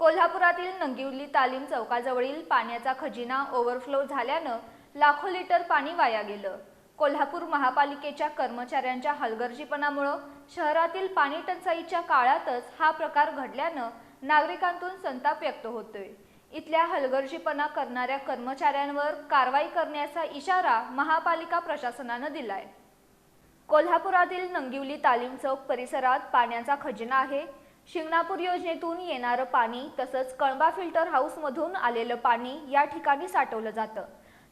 कोल्हापुरातील नंगिवली तालीम चौकाजवळील पाण्याचा खजिना ओव्हरफ्लो झाल्यानं लाखो लिटर पाणी वाया गेलं। कोल्हापूर महापालिकेच्या कर्मचाऱ्यांच्या हलगर्जीपणामुळे शहरातील पाणी टंचाईच्या काळातच हा प्रकार घडल्यानं नागरिकांतून संताप व्यक्त होतोय। इथल्या हलगर्जीपणा करणाऱ्या कर्मचाऱ्यांवर कारवाई करण्याचा इशारा महापालिका प्रशासनानं दिलाय। कोल्हापुरातील नंगिवली तालीम चौक परिसरात पाण्याचा खजिना आहे। शिंगणापूर योजनेतून येणारं पाणी तसंच कळंबा फिल्टर हाऊस मधून आलेलं पाणी या ठिकाणी साठवलं जातं।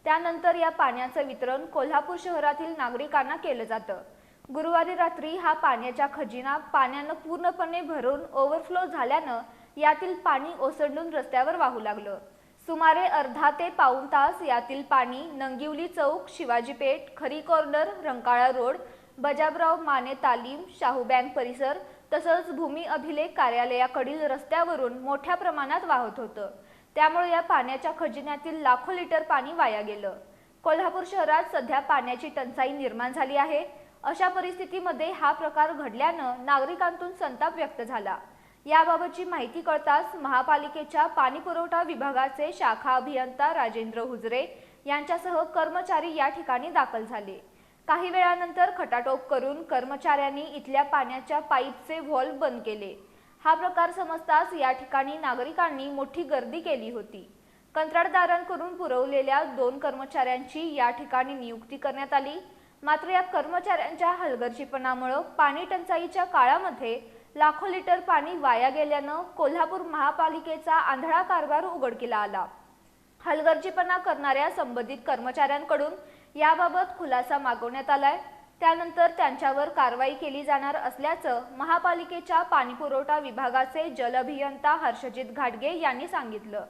त्यानंतर या पाण्याचं वितरण कोल्हापूर शहरातील नागरिकांना केलं जातं। गुरुवारी रात्री हा पाण्याचा खजिना पाण्यानं पूर्णपणे भरून ओव्हरफ्लो झाल्यानं यातील पाणी ओसंडून रस्त्यावर वाहू लागलं। सुमारे अर्धा ते पाऊण तास यातील पाणी नंगिवली चौक, शिवाजी पेठ, खरी कॉर्नर, रंकाळा रोड, बजाबराव माने तालीम, शाहू बँक परिसर तसंच भूमी अभिलेख कार्यालयाकडील रस्त्यावरून मोठ्या प्रमाणात वाहत होतं। त्यामुळे या पाण्याच्या खजिन्यातील लाखो लिटर पाणी वाया गेलं। कोल्हापूर शहरात सध्या पाण्याची टंचाई निर्माण झाली आहे। अशा परिस्थितीमध्ये हा प्रकार घडल्यानं नागरिकांतून संताप व्यक्त झाला। याबाबतची माहिती कळताच महापालिकेच्या पाणीपुरवठा विभागाचे शाखा अभियंता राजेंद्र हुजरे यांच्यासह कर्मचारी या ठिकाणी दाखल झाले। काही वेळानंतर खटाटोप करून कर्मचाऱ्यांनी इथल्या पाण्याच्या पाईपचे व्हॉल्व बंद केले। हा प्रकार समजताच या ठिकाणी नागरिकांनी मोठी गर्दी केली होती। कंत्राटदारांकडून पुरवलेल्या 2 कर्मचाऱ्यांची या ठिकाणी नियुक्ती करण्यात आली। मात्र या कर्मचाऱ्यांच्या हलगर्जीपणामुळे पाणी टंचाईच्या काळामध्ये लाखो लिटर पाणी वाया गेल्यानं कोल्हापूर महापालिकेचा आंधळा कारभार उघडकीला आला। हलगर्जीपणा करणाऱ्या संबंधित कर्मचाऱ्यांकडून याबाबत खुलासा मागवण्यात आलाय। त्यानंतर त्यांच्यावर कारवाई केली जाणार असल्याचं महापालिकेच्या पाणीपुरवठा विभागाचे जल अभियंता हर्षजित घाटगे यांनी सांगितलं।